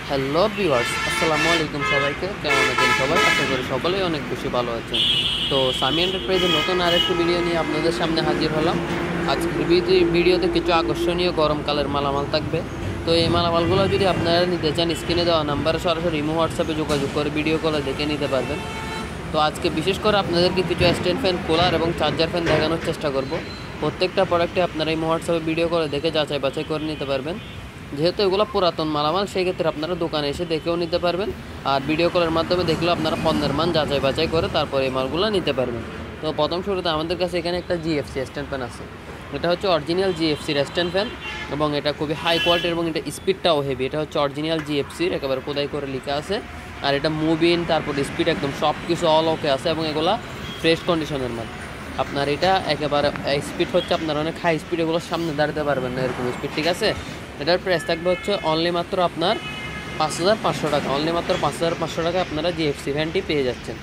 Hello viewers, আসসালামু আলাইকুম। সবাইকে কেমন আছেন সবাই? আশা করি সকলেই অনেক বেশি ভালো আছেন। তো সামি এন্টারপ্রাইজের নতুন আরেকটি ভিডিও নিয়ে আপনাদের সামনে হাজির হলাম। আজকের ভিডিওতে কিছু আকর্ষণীয় গরমকালের মালামাল থাকবে। তো এই মালামালগুলো যদি আপনারা নিতে চান, স্ক্রিনে দেওয়া নাম্বারে সরাসরি ইমো হোয়াটসঅ্যাপে যোগাযোগ করে ভিডিও কলে দেখে নিতে পারবেন। তো আজকে বিশেষ করে আপনাদেরকে কিছু স্ট্যান্ড ফ্যান, কুলার এবং চার্জার ফ্যান দেখানোর চেষ্টা করব। প্রত্যেকটা প্রোডাক্টে আপনারা ইমো হোয়াটসঅ্যাপে ভিডিও করে দেখে যাচাই বাছাই করে নিতে পারবেন। যেহেতু এগুলো পুরাতন মালামাল, সেই ক্ষেত্রে আপনারা দোকানে এসে দেখেও নিতে পারবেন, আর ভিডিও কলের মাধ্যমে দেখলেও আপনারা পণ্যের মান যাচাই বাছাই করে তারপরে এই মালগুলো নিতে পারবেন। তো প্রথম শুরুতে আমাদের কাছে এখানে একটা জিএফসি স্ট্যান্ড ফ্যান আছে। এটা হচ্ছে অরিজিনাল জিএফসির স্ট্যান্ড ফ্যান এবং এটা খুবই হাই কোয়ালিটির এবং এটা স্পিডটাও হেভি। এটা হচ্ছে অরিজিনাল জিএফসির, একেবারে খোদাই করে লেখা আছে। আর এটা মুভিং, তারপর স্পিড একদম সব কিছু অল ওকে আছে এবং এগুলো ফ্রেশ কন্ডিশনের মাল। আপনার এটা একেবারে স্পিড হচ্ছে আপনার অনেক হাই স্পিড, এগুলোর সামনে দাঁড়াতে পারবেন না এরকম স্পিড, ঠিক আছে। এটার প্রাইস থাকবে হচ্ছে অনলি মাত্র আপনার 5,500 টাকা। অনলি মাত্র 5,500 টাকা আপনারা জিএফসি ফ্যানটি পেয়ে যাচ্ছেন।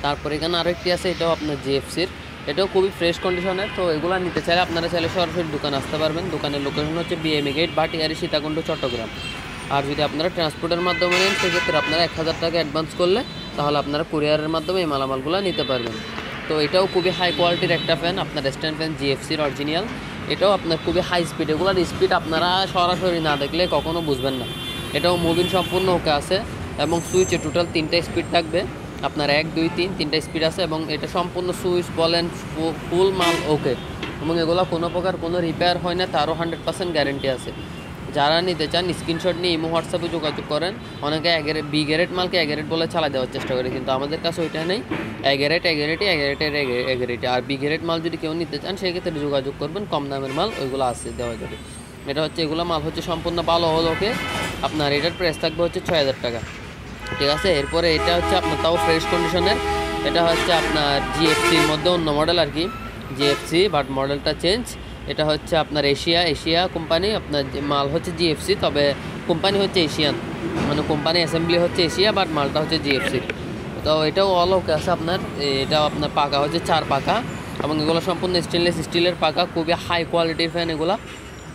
তারপর এখানে আরেকটি আছে, এটাও আপনার জিএফসির, এটাও খুবই ফ্রেশ কন্ডিশনের। তো এগুলো নিতে চাইলে আপনারা চাইলে সরাসরি দোকানে আসতে পারবেন। দোকানের লোকেশন হচ্ছে বিএমএ গেট, ভাটিয়ারি, সীতাকুণ্ড, চট্টগ্রাম। আর যদি আপনারা ট্রান্সপোর্টের মাধ্যমে নেন, সেক্ষেত্রে আপনারা 1,000 টাকা অ্যাডভান্স করলে তাহলে আপনারা কুরিয়ারের মাধ্যমে এই মালামালগুলো নিতে পারবেন। তো এটাও খুবই হাই কোয়ালিটির একটা ফ্যান, আপনার স্ট্যান্ড ফ্যান জিএফসির অরিজিনাল। এটাও আপনার খুবই হাই স্পিড, এগুলোর স্পিড আপনারা সরাসরি না দেখলে কখনো বুঝবেন না। এটাও মুভিং সম্পূর্ণ ওকে আছে এবং সুইচে টোটাল 3টা স্পিড থাকবে। আপনার 1, 2, 3 তিনটা স্পিড আছে এবং এটা সম্পূর্ণ সুইচ বলেন ফুল মাল ওকে, এবং এগুলো কোনো প্রকার কোনো রিপেয়ার হয় না, তারও 100% গ্যারেন্টি আছে। যারা নিতে চান স্ক্রিনশট নিয়ে ইমো হোয়াটসঅ্যাপে যোগাযোগ করেন। অনেকে বি গ্যারেট মালকে গ্যারেট বলে চালা দেওয়ার চেষ্টা করে, কিন্তু আমাদের কাছে ওইটা নেই। গ্যারেটের আর বি গ্যারেট মাল যদি কেউ নিতে চান, সেক্ষেত্রে যোগাযোগ করবেন, কম দামের মাল ওইগুলো আছে, দেওয়া যাবে। এটা হচ্ছে এগুলো মাল হচ্ছে সম্পূর্ণ ভালো হল ওকে। আপনার এটার প্রাইস থাকবে হচ্ছে 6,000 টাকা, ঠিক আছে। এরপরে এটা হচ্ছে আপনার তাও ফ্রেশ কন্ডিশনের, এটা হচ্ছে আপনার জিএফসির মধ্যে অন্য মডেল আর কি, জিএফসি বাট মডেলটা চেঞ্জ। এটা হচ্ছে আপনার এশিয়া কোম্পানি, আপনার মাল হচ্ছে জিএফসি, তবে কোম্পানি হচ্ছে এশিয়ান, মানে কোম্পানি অ্যাসেম্বলি হচ্ছে এশিয়া, বাট মালটা হচ্ছে জিএফসি। তো এটাও অল ওকে আছে আপনার। এটাও আপনার পাকা হচ্ছে 4 পাকা এবং এগুলো সম্পূর্ণ স্টেনলেস স্টিলের পাকা, খুবই হাই কোয়ালিটির ফ্যান এগুলো।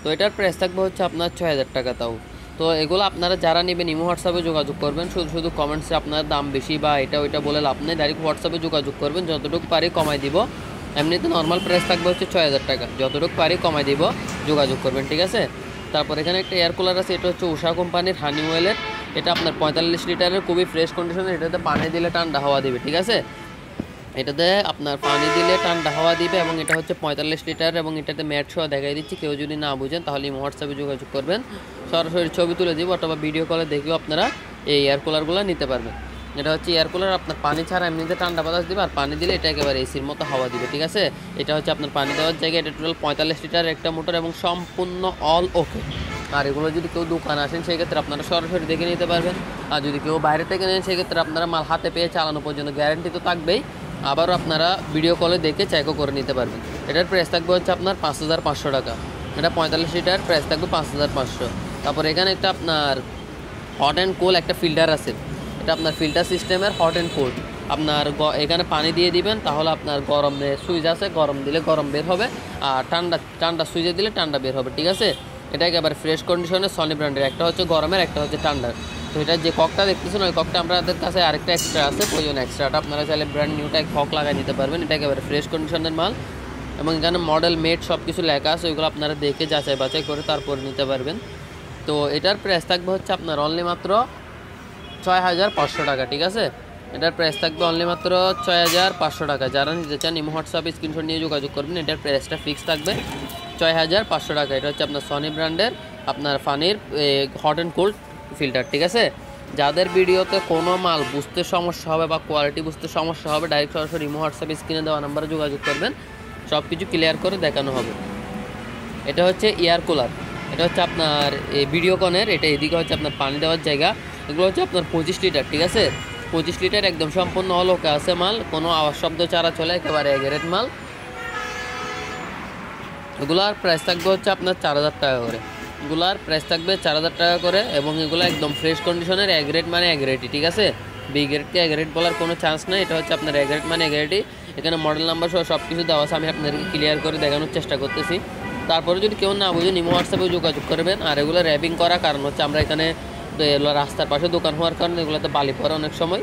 তো এটার প্রাইস থাকবে হচ্ছে আপনার 6,000 টাকা তাও। তো এগুলো আপনারা যারা নেবেন ইমো হোয়াটসঅ্যাপে যোগাযোগ করবেন। শুধু কমেন্টসে আপনার দাম বেশি বা এটা ওইটা বলে লাভ নেই, ডাইরেক্ট হোয়াটসঅ্যাপে যোগাযোগ করবেন, যতটুকু পারি কমাই দিব। এমনিতে নর্মাল প্রাইস থাকবে হচ্ছে 6,000 টাকা, যতটুকু পারি কমাই দিব, যোগাযোগ করবেন, ঠিক আছে। তারপর এখানে একটা এয়ার কুলার আছে, এটা হচ্ছে উষা কোম্পানির হানিওয়েলের। এটা আপনার 45 লিটারের, খুবই ফ্রেশ কন্ডিশনের। এটাতে পানি দিলে ঠান্ডা হাওয়া দিবে, ঠিক আছে। এটাতে আপনার পানি দিলে ঠান্ডা হাওয়া দিবে এবং এটা হচ্ছে 45 লিটার এবং এটাতে ম্যাট সহ দেখাই দিচ্ছি। কেউ যদি না বুঝেন তাহলে ইমো হোয়াটসঅ্যাপে যোগাযোগ করবেন, সরাসরি ছবি তুলে দিব অথবা ভিডিও কলে দেখলেও আপনারা এই এয়ার কুলারগুলো নিতে পারবেন। এটা হচ্ছে এয়ার কুলার, আপনার পানি ছাড়া এমনিতে ঠান্ডা বাতাস দিবে, আর পানি দিলে এটা একেবারে এসির মতো হাওয়া দিবে, ঠিক আছে। এটা হচ্ছে আপনার পানি দেওয়ার জায়গায়। এটা টোটাল 45 লিটার একটা মোটর এবং সম্পূর্ণ অল ওকে। আর এগুলো যদি কেউ দোকানে আসেন, সেক্ষেত্রে আপনারা সরাসরি দেখে নিতে পারবেন। আর যদি কেউ বাইরে থেকে নেন, সেক্ষেত্রে আপনারা মাল হাতে পেয়ে চালানো পর্যন্ত গ্যারান্টি তো থাকবেই, আবারও আপনারা ভিডিও কলে দেখে চেকও করে নিতে পারবেন। এটার প্রাইস থাকবে হচ্ছে আপনার 5,500 টাকা। এটা 45 লিটার, প্রাইস থাকবে 5,500। তারপর এখানে একটা আপনার হট অ্যান্ড কোল্ড একটা ফিল্টার আছে। এটা আপনার ফিল্টার সিস্টেমের হট অ্যান্ড কোল্ড। আপনার এখানে পানি দিয়ে দিবেন, তাহলে আপনার গরমে সুইচ আছে, গরম দিলে গরম বের হবে, আর ঠান্ডা সুইচে দিলে ঠান্ডা বের হবে, ঠিক আছে। এটা একেবারে ফ্রেশ কন্ডিশনে সনি ব্র্যান্ডের, একটা হচ্ছে গরমের, একটা হচ্ছে ঠান্ডার। তো এটা যে ককটা দেখতেছেন, ওই ককটা আমাদের কাছে আরেকটা এক্সট্রা আছে, প্রয়োজন এক্সট্রাটা আপনারা চাইলে ব্র্যান্ড নিউটা কক লাগাই নিতে পারবেন। এটা একেবারে ফ্রেশ কন্ডিশনের মাল এবং এখানে মডেল মেড সব কিছু লেখা আছে, ওইগুলো আপনারা দেখে যাচাই বাছাই করে তারপর নিতে পারবেন। তো এটার প্রাইস থাকবে হচ্ছে আপনার অনলি মাত্র 6,500 টাকা, ঠিক আছে। এটার প্রাইস থাকবে অনলি মাত্র 6,500 টাকা। যারা নিতে চান ইমো হোয়াটসঅ্যাপে স্ক্রিনশট নিয়ে যোগাযোগ করবেন। এটার প্রাইসটা ফিক্স থাকবে 6,500 টাকা। এটা হচ্ছে আপনার সনি ব্র্যান্ডের আপনার ফানির হট অ্যান্ড কোল্ড ফিল্টার, ঠিক আছে। যাদের ভিডিওতে কোনো মাল বুঝতে সমস্যা হবে বা কোয়ালিটি বুঝতে সমস্যা হবে, ডাইরেক্ট সরাসরি ইমো হোয়াটসঅ্যাপে স্ক্রিনে দেওয়া নাম্বারে যোগাযোগ করবেন, সব কিছু ক্লিয়ার করে দেখানো হবে। এটা হচ্ছে এয়ার কুলার, এটা হচ্ছে আপনার ভিডিওকনের। এটা এদিকে হচ্ছে আপনার পানি দেওয়ার জায়গা। এগুলো হচ্ছে আপনার 25 লিটার, ঠিক আছে। 25 লিটার একদম সম্পূর্ণ অলোকে আছে মাল, কোনো আওয়াজ শব্দ ছাড়া চলে, একেবারে গ্যারেট মাল। এগুলার প্রাইস থাকবে হচ্ছে আপনার 4,000 টাকা করে। এগুলার প্রাইস থাকবে 4,000 টাকা করে এবং এগুলো একদম ফ্রেশ কন্ডিশনের, এগ্রেড মানে এগ্রেডই, ঠিক আছে। বি গ্রেডকে এগ্রেড বলার কোনো চান্স নেই। এটা হচ্ছে আপনার এগ্রেড মানে এগ্রেডই। এখানে মডেল নাম্বার সহ সব কিছু দেওয়া আছে, আমি আপনাদেরকে ক্লিয়ার করে দেখানোর চেষ্টা করতেছি। তারপরে যদি কেউ না বুঝেন ইমো হোয়াটসঅ্যাপে যোগাযোগ করবেন। আর এগুলো র্যাপিং করা, কারণ হচ্ছে আমরা এখানে তো এগুলো রাস্তার পাশে দোকান হওয়ার কারণে এগুলোতে বালি পড়ে অনেক সময়,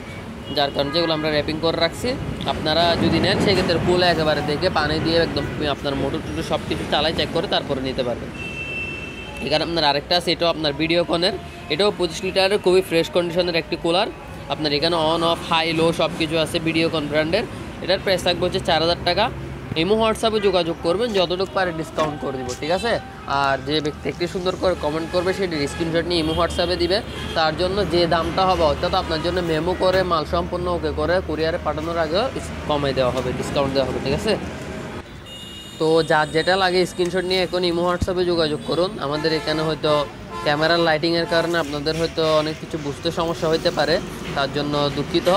যার কারণে যেগুলো আমরা র্যাপিং করে রাখছি। আপনারা যদি নেন সেক্ষেত্রে কুলে একেবারে দেখে পানি দিয়ে একদম আপনার মোটর টুটু সব কিছু চালাই চেক করে তারপরে নিতে পারবেন। এখানে আপনার আরেকটা আছে, এটাও আপনার ভিডিওকনের, এটাও 25 লিটারের খুবই ফ্রেশ কন্ডিশনের একটি কুলার। আপনার এখানে অন অফ হাই লো সব কিছু আছে ভিডিওকন ব্র্যান্ডের। এটার প্রাইস থাকবে হচ্ছে 4000 টাকা। ইমো হোয়াটসঅ্যাপে যোগাযোগ করবেন, যতটুকু পারে ডিসকাউন্ট করে দিব, ঠিক আছে। আর যে ব্যক্তি একটি সুন্দর করে কমেন্ট করবে সেটি স্ক্রিনশট নিয়ে ইমো হোয়াটসঅ্যাপে দিবে, তার জন্য যে দামটা হবে অর্থাৎ আপনার জন্য মেমো করে মাল সম্পূর্ণ ওকে করে কুরিয়ারে পাঠানোর আগেও কমাই দেওয়া হবে, ডিসকাউন্ট দেওয়া হবে, ঠিক আছে। তো যার যেটা লাগে স্ক্রিনশট নিয়ে এখন ইমো হোয়াটসঅ্যাপে যোগাযোগ করুন। আমাদের এখানে হয়তো ক্যামেরার লাইটিংয়ের কারণে আপনাদের হয়তো অনেক কিছু বুঝতে সমস্যা হতে পারে, তার জন্য দুঃখিত।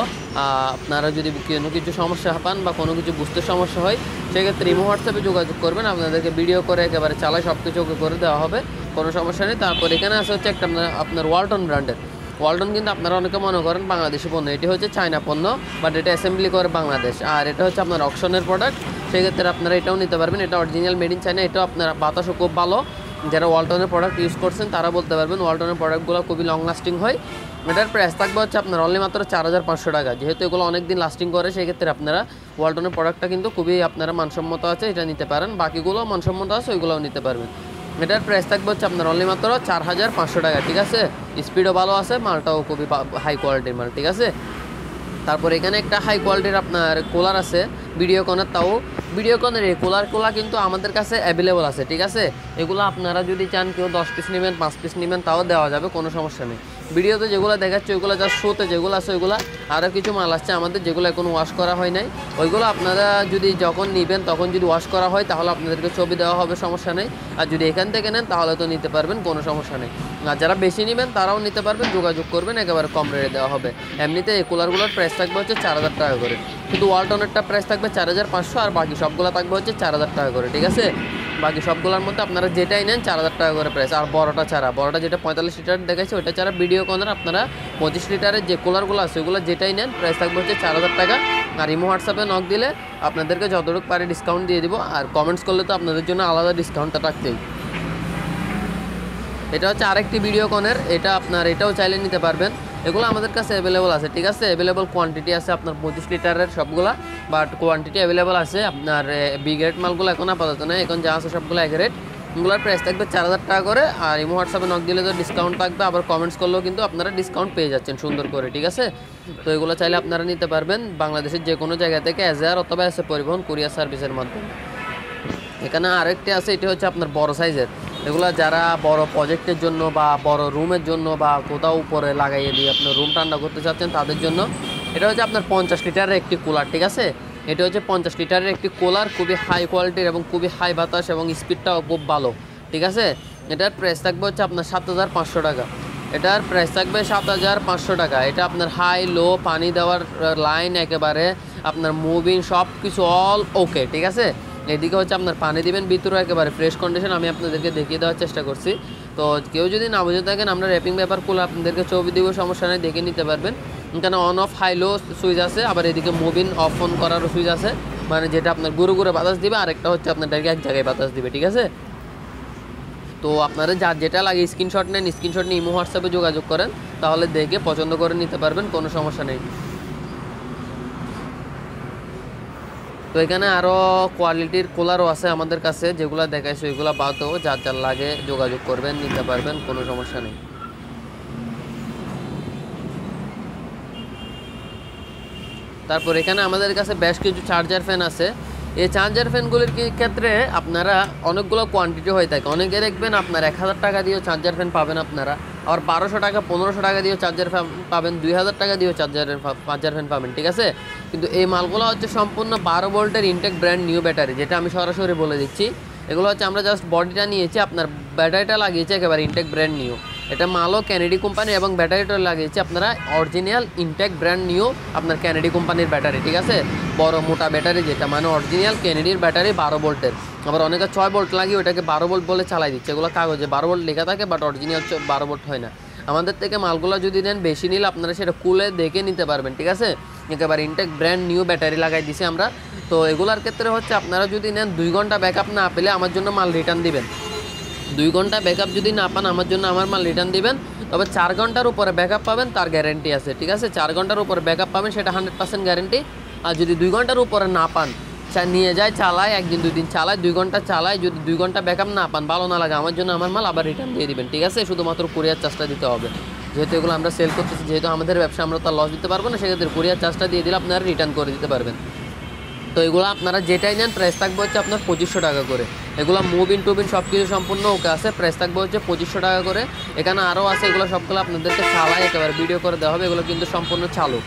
আপনারা যদি কোনো কিছু সমস্যা পান বা কোনো কিছু বুঝতে সমস্যা হয় সেক্ষেত্রে ইমো হোয়াটসঅ্যাপে যোগাযোগ করবেন, আপনাদেরকে ভিডিও করে একেবারে চালাই সব কিছু ওকে করে দেওয়া হবে, কোনো সমস্যা নেই। তারপর এখানে আছে হচ্ছে একটা আপনার ওয়ালটন ব্র্যান্ডের। ওয়ালটন কিন্তু আপনারা অনেকে মনে করেন বাংলাদেশি পণ্য, এটি হচ্ছে চায়না পণ্য, বাট এটা অ্যাসেম্বলি করে বাংলাদেশ। আর এটা হচ্ছে আপনার অকশনের প্রোডাক্ট, সেক্ষেত্রে আপনারা এটাও নিতে পারবেন। এটা অরিজিনাল মেড ইন চায়না, এটাও আপনার বাতাসও খুব ভালো। যারা ওয়ালটনের প্রোডাক্ট ইউজ করছেন তারা বলতে পারবেন ওয়ালটনের প্রোডাক্টগুলো খুবই লং লাস্টিং হয়। এটার প্রাইস থাকবে হচ্ছে আপনার অনলি মাত্র 4500 টাকা। যেহেতু এগুলো অনেক দিন লাস্টিং করে সেক্ষেত্রে আপনারা ওয়ালটনের প্রোডাক্টটা কিন্তু খুবই আপনারা মানসম্মত আছে, এটা নিতে পারেন। বাকিগুলো মানসম্মত আছে ওইগুলোও নিতে পারবেন। এটার প্রাইস থাকবে হচ্ছে আপনার অনলি মাত্র 4500 টাকা, ঠিক আছে। স্পিডও ভালো আছে, মালটাও খুবই হাই কোয়ালিটির মাল, ঠিক আছে। তারপর এখানে একটা হাই কোয়ালিটির আপনার কুলার আছে ভিডিওকনের, তাও ভিডিওকনের এই কুলারগুলো কিন্তু আমাদের কাছে অ্যাভেলেবল আছে, ঠিক আছে। এগুলো আপনারা যদি চান কেউ 10 পিস নেবেন 5 পিস নেবেন তাও দেওয়া যাবে, কোনো সমস্যা নেই। ভিডিওতে যেগুলো দেখাচ্ছে ওইগুলো জাস্ট শোতে যেগুলো আছে ওইগুলো, আরও কিছু মাল আসছে আমাদের যেগুলো এখন ওয়াশ করা হয় নাই, ওইগুলো আপনারা যদি যখন নেবেন তখন যদি ওয়াশ করা হয় তাহলে আপনাদেরকে ছবি দেওয়া হবে, সমস্যা নেই। আর যদি এখান থেকে নেন তাহলে তো নিতে পারবেন, কোনো সমস্যা নেই। আর যারা বেশি নেবেন তারাও নিতে পারবেন, যোগাযোগ করবেন, একেবারে কম রেটে দেওয়া হবে। এমনিতে এই কুলারগুলোর প্রাইস থাকবে হচ্ছে 4000 টাকা করে, কিন্তু ওয়ালটনেরটা প্রাইস থাকবে 4500, আর বাকি সবগুলো থাকবে হচ্ছে 4000 টাকা করে, ঠিক আছে। বাকি সবগুলোর মধ্যে আপনারা যেটাই নেন 4000 টাকা করে প্রাইস। আর বড়টা ছাড়া, বড়টা যেটা 45 লিটার দেখাচ্ছে ওইটা ছাড়া ভিডিওকনের আপনারা 25 লিটারের যে কুলারগুলো আছে ওইগুলো যেটাই নেন প্রাইস থাকবে হচ্ছে 4000 টাকা। আর ইমো হোয়াটসঅ্যাপে নক দিলে আপনাদেরকে যতটুকু পারে ডিসকাউন্ট দিয়ে দিব, আর কমেন্টস করলে তো আপনাদের জন্য আলাদা ডিসকাউন্টটা রাখতেই। এটা হচ্ছে আরেকটি ভিডিওকনের, এটা আপনার এটাও চাইলে নিতে পারবেন। এগুলো আমাদের কাছে অ্যাভেলেবল আছে, ঠিক আছে। অ্যাভেলেবল কোয়ান্টিটি আছে আপনার 25 লিটারের সবগুলা, বাট কোয়ান্টিটি অ্যাভেলেবল আছে। আপনার বি গ্রেড মালগুলো এখন আপাতত নেই, এখন যা আছে সবগুলো এক রেট। এগুলোর প্রাইস থাকবে 4000 টাকা করে। আর ইমো হোয়াটসঅ্যাপে নক দিলে তো ডিসকাউন্ট থাকবে, আবার কমেন্টস করলেও কিন্তু আপনারা ডিসকাউন্ট পেয়ে যাচ্ছেন সুন্দর করে, ঠিক আছে। তো এগুলো চাইলে আপনারা নিতে পারবেন বাংলাদেশের যে কোনো জায়গা থেকে এজার অথবা এসে পরিবহন কুরিয়ার সার্ভিসের মাধ্যমে। এখানে আরেকটি আছে, এটি হচ্ছে আপনার বড় সাইজের। এগুলো যারা বড় প্রজেক্টের জন্য বা বড় রুমের জন্য বা কোথাও উপরে লাগাইয়ে দিয়ে আপনার রুম ঠান্ডা করতে চাচ্ছেন তাদের জন্য। এটা হচ্ছে আপনার 50 লিটারের একটি কুলার, ঠিক আছে। এটা হচ্ছে 50 লিটারের একটি কুলার, খুবই হাই কোয়ালিটির এবং খুবই হাই বাতাস এবং স্পিডটাও খুব ভালো, ঠিক আছে। এটার প্রাইস থাকবে হচ্ছে আপনার 7500 টাকা। এটার প্রাইস থাকবে 7500 টাকা। এটা আপনার হাই লো পানি দেওয়ার লাইন একেবারে আপনার মুভিং সব কিছু অল ওকে, ঠিক আছে। এদিকে হচ্ছে আপনার পানি দিবেন ভিতরে একেবারে ফ্রেশ কন্ডিশন, আমি আপনাদেরকে দেখিয়ে দেওয়ার চেষ্টা করছি। তো কেউ যদি না বুঝে থাকেন আমরা র্যাপিং পেপার খুলে আপনাদেরকে ছবি দিব, সমস্যা নেই, দেখে নিতে পারবেন। এখানে on off high low switch আছে, আবার এদিকে মুভিং অফ অন করারও সুইচ আছে, মানে যেটা আপনার গুরু গুরু বাতাস দিবে, আরেকটা হচ্ছে আপনাদেরকে এক জায়গায় বাতাস দিবে, ঠিক আছে। তো আপনারা যার যেটা লাগে স্ক্রিনশট নেন, স্ক্রিনশট নিয়ে ইমো হোয়াটসঅ্যাপে যোগাযোগ করেন, তাহলে দেখে পছন্দ করে নিতে পারবেন, কোনো সমস্যা নেই। তো এখানে আরও কোয়ালিটির কুলারও আছে আমাদের কাছে, যেগুলো দেখাইছে ওইগুলো বাদও যার যার লাগে যোগাযোগ করবেন, নিতে পারবেন, কোনো সমস্যা নেই। তারপর এখানে আমাদের কাছে বেশ কিছু চার্জার ফ্যান আছে। এই চার্জার ফ্যানগুলির ক্ষেত্রে আপনারা অনেকগুলো কোয়ান্টিটি হয়ে থাকে। অনেকে দেখবেন আপনার 1000 টাকা দিয়েও চার্জার ফ্যান পাবেন, আপনারা আবার 1200 টাকা 1500 টাকা দিয়েও চার্জার ফ্যান পাবেন, 2000 টাকা দিয়েও চার্জার ফ্যান পাবেন, ঠিক আছে। কিন্তু এই মালগুলো হচ্ছে সম্পূর্ণ 12 ভোল্টের ইনটেক ব্র্যান্ড নিউ ব্যাটারি, যেটা আমি সরাসরি বলে দিচ্ছি। এগুলো হচ্ছে আমরা জাস্ট বডিটা নিয়েছি, আপনার ব্যাটারিটা লাগিয়েছি একেবারে ইনটেক ব্র্যান্ড নিউ। এটা মালও ক্যানেডি কোম্পানি এবং ব্যাটারিটা লাগিয়েছে আপনারা অরিজিনাল ইনটেক ব্র্যান্ড নিউ আপনার ক্যানেডি কোম্পানির ব্যাটারি, ঠিক আছে। বড় মোটা ব্যাটারি যেটা মানে অরিজিনাল ক্যানেডির ব্যাটারি 12 ভোল্টের। আবার অনেকে 6 ভোল্ট লাগিয়ে ওটাকে 12 ভোল্ট বলে চালাই দিচ্ছে, এগুলো কাগজে 12 ভোল্ট লেখা থাকে, বাট অরিজিনাল 12 ভোল্ট হয় না। আমাদের থেকে মালগুলো যদি নেন বেশি নিলে আপনারা সেটা খুলে দেখে নিতে পারবেন, ঠিক আছে। একেবারে ইনটেক ব্র্যান্ড নিউ ব্যাটারি লাগাই দিছি আমরা। তো এগুলার ক্ষেত্রে হচ্ছে আপনারা যদি নেন 2 ঘন্টা ব্যাকআপ না পেলে আমার জন্য মাল রিটার্ন দিবেন। 2 ঘন্টা ব্যাকআপ যদি না পান আমার জন্য আমার মাল রিটার্ন দিবেন। তবে 4 ঘন্টার উপরে ব্যাকআপ পাবেন তার গ্যারেন্টি আছে, ঠিক আছে? 4 ঘন্টার উপরে ব্যাকআপ পাবেন সেটা 100% গ্যারেন্টি। আর যদি 2 ঘন্টার উপরে না পান, নিয়ে যায় চালায়, একদিন 2 দিন চালায়, 2 ঘন্টা চালায়, যদি 2 ঘন্টা ব্যাকআপ না পান, ভালো না লাগে, আমার জন্য আমার মাল আবার রিটার্ন দিয়ে দিবেন, ঠিক আছে? শুধুমাত্র কুরিয়ার চার্জটা দিতে হবে। যেহেতু এগুলো আমরা সেল করতেছি, যেহেতু আমাদের ব্যবসা, আমরা তো লস দিতে পারবো না, সেক্ষেত্রে কুরিয়ার চার্জটা দিয়ে দিলে আপনারা রিটার্ন করে দিতে পারবেন। তো এগুলো আপনারা যেটাই নেন প্রাইস থাকবে হচ্ছে আপনার 2500 টাকা করে। এগুলো মুভিন টুবিন সব কিছু সম্পূর্ণ ওকে আছে, প্রাইস থাকবে হচ্ছে 2500 টাকা করে। এখানে আরও আছে, এগুলো সবগুলো আপনাদেরকে চালাই একেবারে ভিডিও করে দেওয়া হবে। এগুলো কিন্তু সম্পূর্ণ চালু,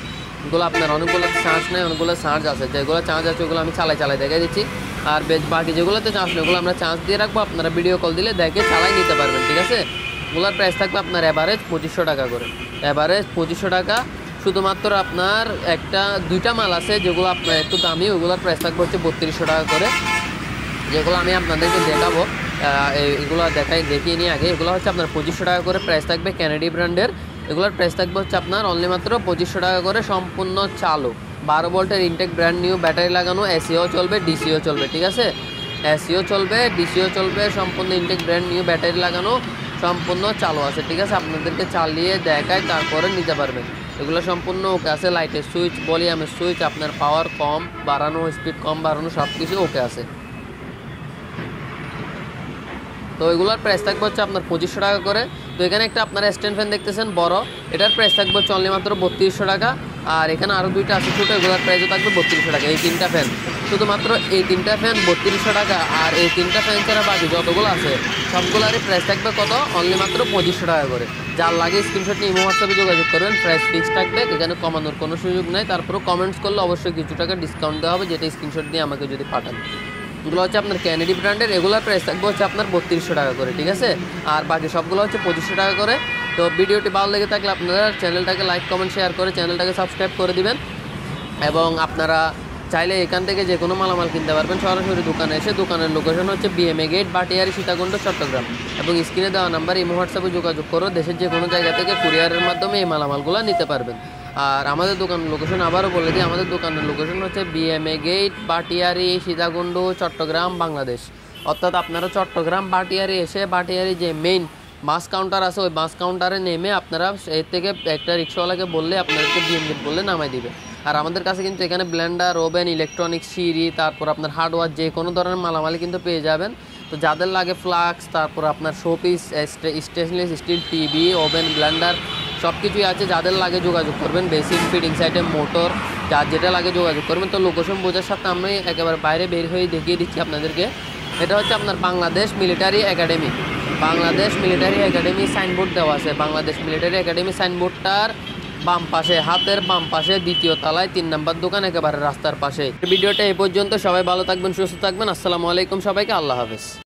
এগুলো আপনার অনেকগুলো চার্জ নেই, অনেকগুলো চার্জ আছে, যেগুলো চার্জ আছে ওগুলো আমি চালাই দেখাই দিচ্ছি। আর বাকি যেগুলোতে চার্জ নেই ওগুলো আমরা চার্জ দিয়ে রাখবো, আপনারা ভিডিও কল দিলে দেখে চালাই নিতে পারবেন, ঠিক আছে? ওগুলোর প্রাইস থাকবে আপনার অ্যাভারেজ 2500 টাকা করে, অ্যাভারেজ 2500 টাকা। শুধুমাত্র আপনার দুইটা মাল আছে যেগুলো আপনার একটু দামি, ওগুলোর প্রাইস থাকবে হচ্ছে 3200 টাকা করে, যেগুলো আমি আপনাদেরকে দেখাবো। এগুলো দেখিয়ে নিয়ে আগে, এগুলো হচ্ছে আপনার 2500 টাকা করে প্রাইস থাকবে, ক্যানেডি ব্র্যান্ডের। এগুলোর প্রাইস থাকবে হচ্ছে আপনার অনলি মাত্র 2500 টাকা করে, সম্পূর্ণ চালু, 12 ভোল্টের ইনটেক ব্র্যান্ড নিউ, ব্যাটারি লাগানো, এসিও চলবে, ডিসিও চলবে, ঠিক আছে? এসিও চলবে, ডিসিও চলবে, সম্পূর্ণ ইনটেক ব্র্যান্ড নিউ, ব্যাটারি লাগানো, সম্পূর্ণ চালু আছে, ঠিক আছে? আপনাদেরকে চালিয়ে দেখায় তারপরে নিতে পারবেন। এগুলো সম্পূর্ণ ওকে আছে, লাইটের সুইচ, ভলিউমের সুইচ, আপনার পাওয়ার কম বাড়ানো, স্পিড কম বাড়ানো, সব কিছু ওকে আছে। তো এগুলোর প্রাইস থাকবে হচ্ছে আপনার 2500 টাকা করে। তো এখানে একটা আপনারা স্ট্যান্ড ফ্যান দেখতেছেন বড়, এটার প্রাইস থাকবে হচ্ছে অনলি মাত্র 3200 টাকা। আর এখানে আরও দুইটা আছে ছোটো, এগুলোর প্রাইসও থাকবে 3200 টাকা। এই 3টা ফ্যান, শুধুমাত্র এই 3টা ফ্যান 3200 টাকা। আর এই 3টা ফ্যান ছাড়া বাকি যতগুলো আছে সবগুলোরই প্রাইস থাকবে কত? অনলি মাত্র 2500 টাকা করে। যার লাগে স্ক্রিনশট নিয়ে ইমো হোয়াটসঅ্যাপে যোগাযোগ করবেন, প্রাইস ফিক্স থাকবে, এখানে কমানোর কোনো সুযোগ নেই। তারপরেও কমেন্টস করলে অবশ্যই কিছু টাকা ডিসকাউন্ট দেওয়া হবে, যেটা স্ক্রিনশট দিয়ে আমাকে যদি পাঠান। এগুলো হচ্ছে আপনার ক্যানেডি ব্র্যান্ডের, এগুলোর প্রাইস থাকবে হচ্ছে আপনার 3200 টাকা করে, ঠিক আছে? আর বাকি সবগুলো হচ্ছে 2500 টাকা করে। তো ভিডিওটি ভালো লেগে থাকলে আপনারা চ্যানেলটাকে লাইক কমেন্ট শেয়ার করে চ্যানেলটাকে সাবস্ক্রাইব করে দিবেন। এবং আপনারা চাইলে এখান থেকে যে কোনো মালামাল কিনতে পারবেন সরাসরি দোকানে এসে। দোকানের লোকেশন হচ্ছে বিএমএ গেট, বাটিয়ারি, সীতাকুণ্ড, চট্টগ্রাম। এবং স্ক্রিনে দেওয়া নাম্বার ইমো হোয়াটসঅ্যাপে যোগাযোগ করো, দেশের যে কোনো জায়গা থেকে কুরিয়ারের মাধ্যমে এই মালামালগুলো নিতে পারবেন। আর আমাদের দোকানের লোকেশন আবারও বলে দিই, আমাদের দোকানের লোকেশন হচ্ছে বিএমএ গেট, বাটিয়ারি, সীতাকুণ্ড, চট্টগ্রাম, বাংলাদেশ। অর্থাৎ আপনারা চট্টগ্রাম বাটিয়ারি এসে, বাটিয়ারি যে মেইন বাস কাউন্টার আছে ওই বাস কাউন্টারে নেমে আপনারা এর থেকে একটা রিক্সাওয়ালাকে বললে আপনাদেরকে বিএমএ বললে নামাই দিবে। আর আমাদের কাছে কিন্তু এখানে ব্লেন্ডার, ওভেন, ইলেকট্রনিক্স, সিঁড়ি, তারপর আপনার হার্ডওয়্যার যে কোনো ধরনের মালামালি কিন্তু পেয়ে যাবেন। তো যাদের লাগে ফ্লাক্স, তারপর আপনার showpiece, stainless steel, TV, oven, Blender সব কিছুই আছে। যাদের লাগে যোগাযোগ করবেন, বেসিক ফিটিংস আইটেম, মোটর, যার যেটা লাগে যোগাযোগ করবেন। তো লোকেশন বোঝার সাথে আমি একেবারে বাইরে বের হয়ে দেখিয়ে দিচ্ছি আপনাদেরকে। এটা হচ্ছে আপনার Bangladesh military academy, Bangladesh military academy signboard দেওয়া আছে। বাংলাদেশ মিলিটারি একাডেমি সাইনবোর্ডটার বাম পাশে, হাতের বাম পাশে, 2য় তলায় 3 নম্বর দোকান, একেবারে রাস্তার পাশে। ভিডিওটা এই পর্যন্ত, সবাই ভালো থাকবেন, সুস্থ থাকবেন। আসসালামু আলাইকুম সবাইকে, আল্লাহ হাফেজ।